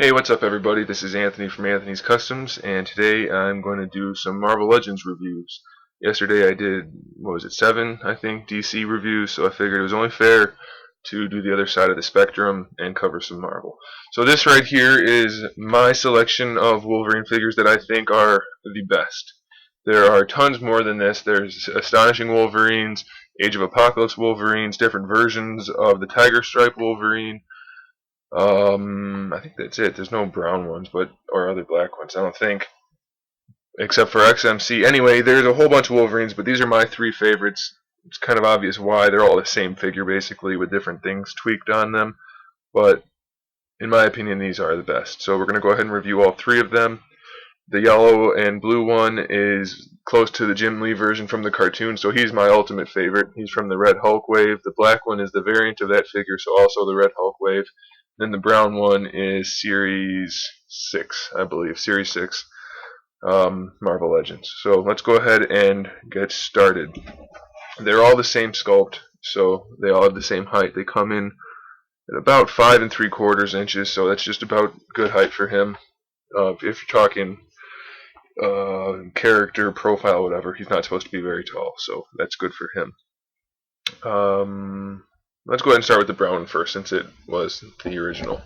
Hey, what's up everybody? This is Anthony from Anthony's Customs, and today I'm going to do some Marvel Legends reviews. Yesterday I did, what was it, 7, I think, DC reviews, so I figured it was only fair to do the other side of the spectrum and cover some Marvel. So this right here is my selection of Wolverine figures that I think are the best. There are tons more than this. There's Astonishing Wolverines, Age of Apocalypse Wolverines, different versions of the Tiger Stripe Wolverine. I think that's it. There's no brown ones, or other black ones, I don't think, except for XMC. Anyway, there's a whole bunch of Wolverines, but these are my 3 favorites. It's kind of obvious why. They're all the same figure, basically, with different things tweaked on them. But, in my opinion, these are the best. So we're going to go ahead and review all 3 of them. The yellow and blue one is close to the Jim Lee version from the cartoon, so he's my ultimate favorite. He's from the Red Hulk wave. The black one is the variant of that figure, so also the Red Hulk wave. Then the brown one is Series 6, I believe. Series 6 Marvel Legends. So let's go ahead and get started. They're all the same sculpt, so they all have the same height. They come in at about 5 3/4 inches, so that's just about good height for him. If you're talking character, profile, whatever, he's not supposed to be very tall, so that's good for him. Let's go ahead and start with the brown first, since it was the original.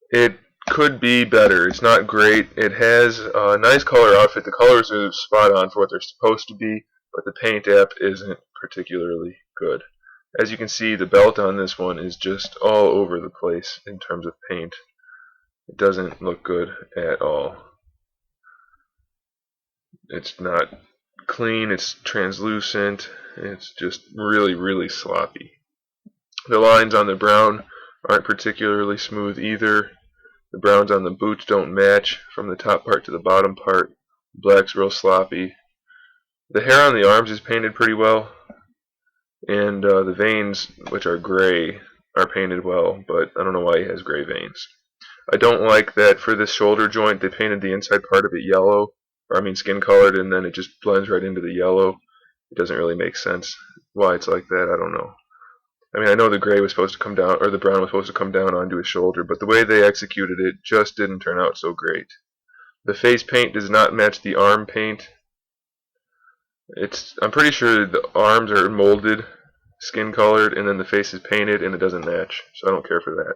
It could be better. It's not great. It has a nice color outfit. The colors are spot on for what they're supposed to be, but the paint app isn't particularly good. As you can see, the belt on this one is just all over the place in terms of paint. It doesn't look good at all. It's not clean, it's translucent, it's just really, really sloppy. The lines on the brown aren't particularly smooth either. The browns on the boots don't match from the top part to the bottom part. Black's real sloppy. The hair on the arms is painted pretty well, and the veins, which are gray, are painted well, but I don't know why he has gray veins. I don't like that for this shoulder joint they painted the inside part of it yellow, skin colored, and then it just blends right into the yellow. It doesn't really make sense why it's like that. I don't know. I know the gray was supposed to come down, or the brown was supposed to come down onto his shoulder, but the way they executed it just didn't turn out so great. The face paint does not match the arm paint. I'm pretty sure the arms are molded, skin colored, and then the face is painted, and it doesn't match, so I don't care for that.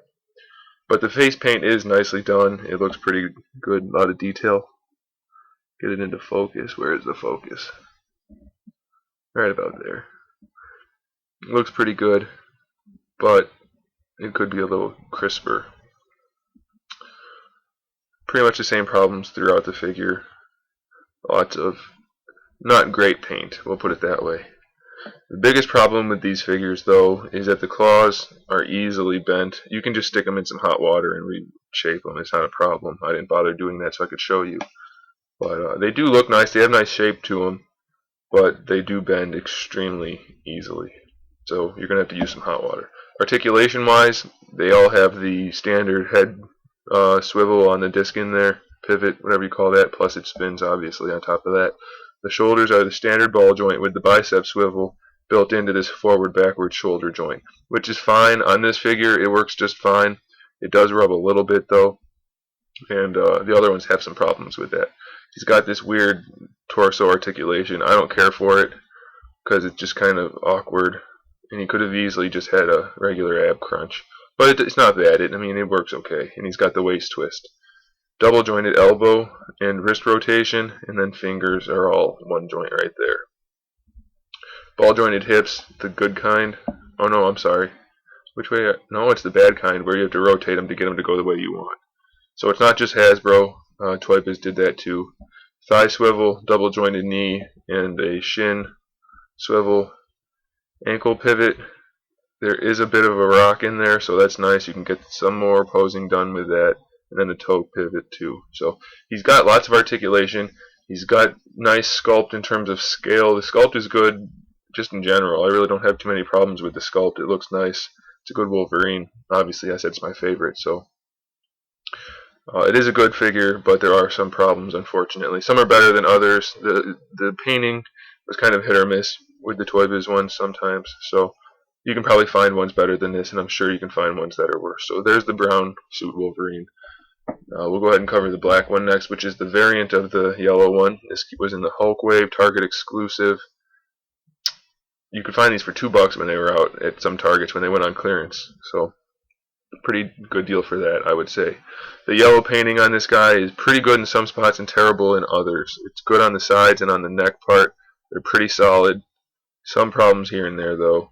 But the face paint is nicely done. It looks pretty good, a lot of detail. Get it into focus. Where is the focus? Right about there. It looks pretty good, but it could be a little crisper. Pretty much the same problems throughout the figure. Lots of not great paint, we'll put it that way. The biggest problem with these figures, though, is that the claws are easily bent. You can just stick them in some hot water and reshape them. It's not a problem. I didn't bother doing that so I could show you. But they do look nice. They have nice shape to them, but they do bend extremely easily. So you're going to have to use some hot water. Articulation-wise, they all have the standard head swivel on the disc in there, pivot, whatever you call that, plus it spins, obviously, on top of that. The shoulders are the standard ball joint with the bicep swivel built into this forward-backward shoulder joint, which is fine. On this figure, it works just fine. It does rub a little bit, though, and the other ones have some problems with that. He's got this weird torso articulation. I don't care for it because it's just kind of awkward, and he could have easily just had a regular ab crunch. But it's not bad. It works okay, and he's got the waist twist. Double jointed elbow and wrist rotation, and then fingers are all one joint right there. Ball jointed hips, the good kind. Oh no, I'm sorry. Which way? No, it's the bad kind where you have to rotate them to get them to go the way you want. So it's not just Hasbro. Toy Biz did that too. Thigh swivel, double jointed knee, and a shin swivel. Ankle pivot. There is a bit of a rock in there, so that's nice. You can get some more posing done with that. And then the toe pivot too. So he's got lots of articulation. He's got nice sculpt in terms of scale. The sculpt is good just in general. I really don't have too many problems with the sculpt. It looks nice. It's a good Wolverine. Obviously, I said it's my favorite, so it is a good figure, but there are some problems, unfortunately. Some are better than others. The painting was kind of hit or miss with the Toy Biz ones sometimes, so You can probably find ones better than this, and I'm sure you can find ones that are worse. So there's the brown suit Wolverine. We'll go ahead and cover the black one next, which is the variant of the yellow one. This was in the Hulk Wave, Target exclusive. You could find these for $2 when they were out at some Targets when they went on clearance. So pretty good deal for that, I would say. The yellow painting on this guy is pretty good in some spots and terrible in others. It's good on the sides and on the neck part. They're pretty solid. Some problems here and there, though.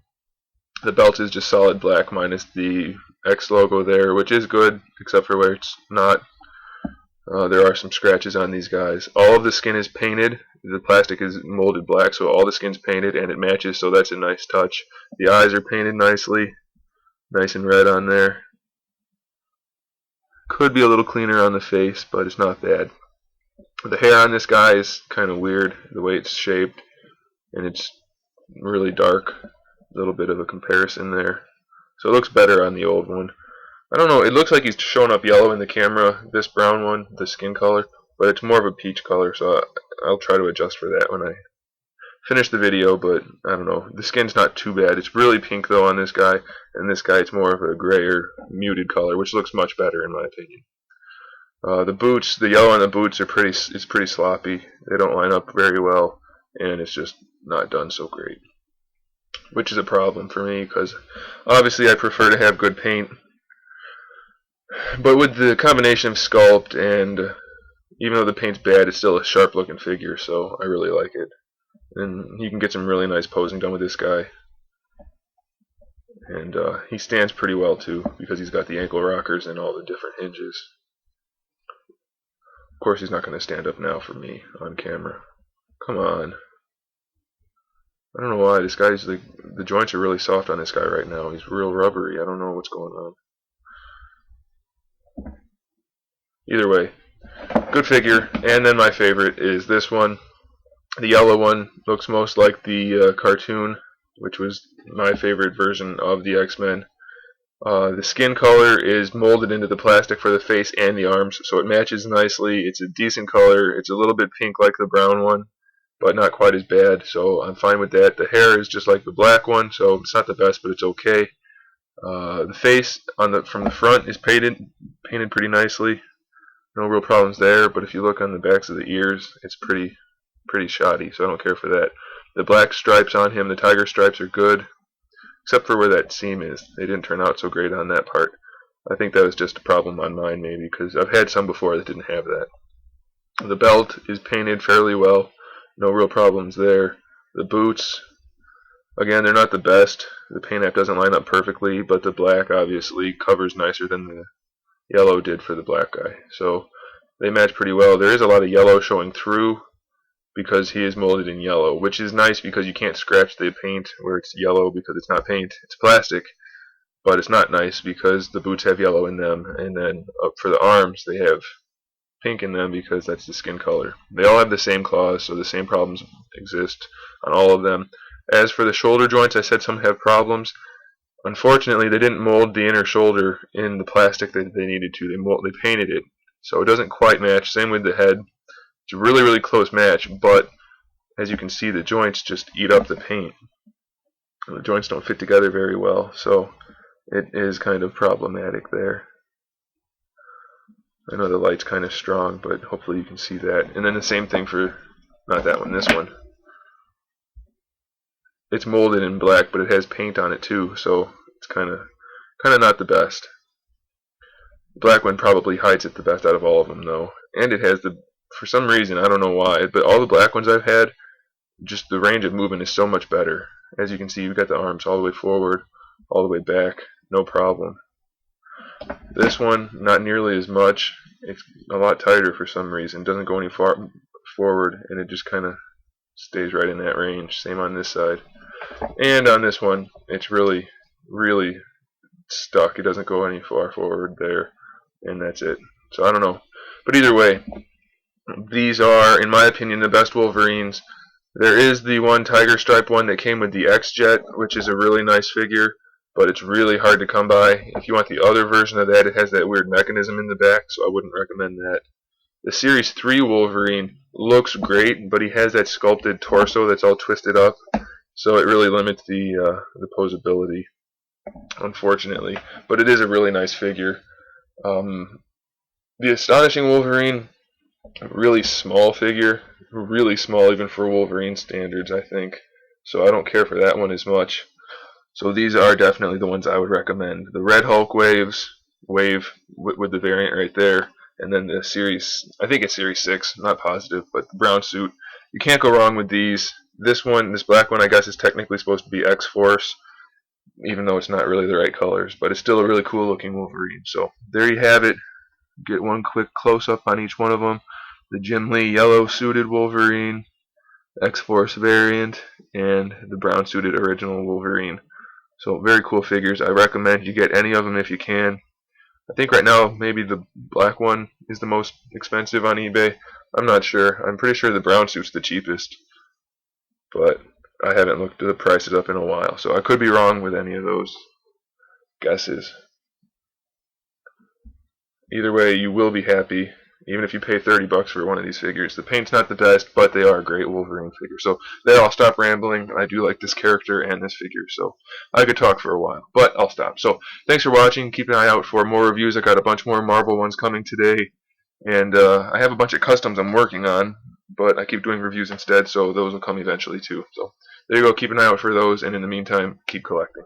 The belt is just solid black minus the X logo there, which is good, except for where it's not. There are some scratches on these guys. All of the skin is painted. The plastic is molded black, so all the skin's painted, and it matches, so that's a nice touch. The eyes are painted nicely, nice and red on there. Could be a little cleaner on the face, but it's not bad. The hair on this guy is kind of weird, the way it's shaped, and it's really dark. A little bit of a comparison there. So it looks better on the old one. I don't know, it looks like he's showing up yellow in the camera, this brown one, the skin color, but it's more of a peach color, so I'll try to adjust for that when I finish the video, but I don't know. The skin's not too bad. It's really pink, though, on this guy, and this guy, it's more of a grayer, muted color, which looks much better, in my opinion. The boots, the yellow on the boots are it's pretty sloppy. They don't line up very well, and it's just not done so great, which is a problem for me, because obviously I prefer to have good paint. But with the combination of Sculpt and even though the paint's bad, it's still a sharp looking figure, so I really like it. And you can get some really nice posing done with this guy. And he stands pretty well too, because he's got the ankle rockers and all the different hinges. Of course he's not going to stand up now for me on camera. Come on. I don't know why, this guy's the joints are really soft on this guy right now. He's real rubbery. I don't know what's going on. Either way, good figure. And then my favorite is this one. The yellow one looks most like the cartoon, which was my favorite version of the X-Men. The skin color is molded into the plastic for the face and the arms, so it matches nicely. It's a decent color. It's a little bit pink like the brown one, but not quite as bad, so I'm fine with that. The hair is just like the black one, so it's not the best, but it's okay. The face from the front is painted pretty nicely. No real problems there, but if you look on the backs of the ears, it's pretty shoddy, so I don't care for that. The black stripes on him, the tiger stripes, are good, except for where that seam is. They didn't turn out so great on that part. I think that was just a problem on mine, maybe, because I've had some before that didn't have that. The belt is painted fairly well. No real problems there. The boots, again, they're not the best. The paint app doesn't line up perfectly, but the black obviously covers nicer than the yellow did for the black guy. So they match pretty well. There is a lot of yellow showing through because he is molded in yellow, which is nice because you can't scratch the paint where it's yellow because it's not paint, it's plastic. But it's not nice because the boots have yellow in them, and then up for the arms they have pink in them because that's the skin color. They all have the same claws, so the same problems exist on all of them. As for the shoulder joints, I said some have problems. Unfortunately, they didn't mold the inner shoulder in the plastic that they needed to. They painted it, so it doesn't quite match. Same with the head. It's a really close match, but as you can see, the joints just eat up the paint. The joints don't fit together very well, so it is kind of problematic there. I know the light's kind of strong, but hopefully you can see that. And then the same thing for, not that one, this one. It's molded in black, but it has paint on it too, so it's kind of not the best. The black one probably hides it the best out of all of them, though. And it has for some reason, I don't know why, but all the black ones I've had, just the range of movement is so much better. As you can see, you've got the arms all the way forward, all the way back, no problem. This one, not nearly as much. It's a lot tighter for some reason. It doesn't go any far forward, and it just kind of stays right in that range. Same on this side. And on this one, it's really stuck. It doesn't go any far forward there, and that's it. So I don't know. But either way, these are, in my opinion, the best Wolverines. There is the one tiger stripe one that came with the X-Jet, which is a really nice figure, but it's really hard to come by. If you want the other version of that, it has that weird mechanism in the back, so I wouldn't recommend that. The Series 3 Wolverine looks great, but he has that sculpted torso that's all twisted up, so it really limits the posability. unfortunately. But it is a really nice figure. The Astonishing Wolverine, really small figure, really small even for Wolverine standards, I think. So I don't care for that one as much. So these are definitely the ones I would recommend. The Red Hulk wave with the variant right there, and then the series, I think it's series 6, not positive, but the brown suit. You can't go wrong with these. This one, this black one, I guess is technically supposed to be X-Force, even though it's not really the right colors, but it's still a really cool looking Wolverine. So there you have it. Get one quick close up on each one of them. The Jim Lee yellow suited Wolverine, X-Force variant, and the brown suited original Wolverine. So very cool figures. I recommend you get any of them if you can. I think right now maybe the black one is the most expensive on eBay. I'm not sure. I'm pretty sure the brown suit's the cheapest, but I haven't looked the prices up in a while, so I could be wrong with any of those guesses. Either way, you will be happy, even if you pay $30 for one of these figures. The paint's not the best, but they are a great Wolverine figure. So there, I'll stop rambling. I do like this character and this figure, so I could talk for a while, but I'll stop. So thanks for watching. Keep an eye out for more reviews. I got a bunch more Marvel ones coming today, and I have a bunch of customs I'm working on, but I keep doing reviews instead, so those will come eventually too. So there you go. Keep an eye out for those, and in the meantime, keep collecting.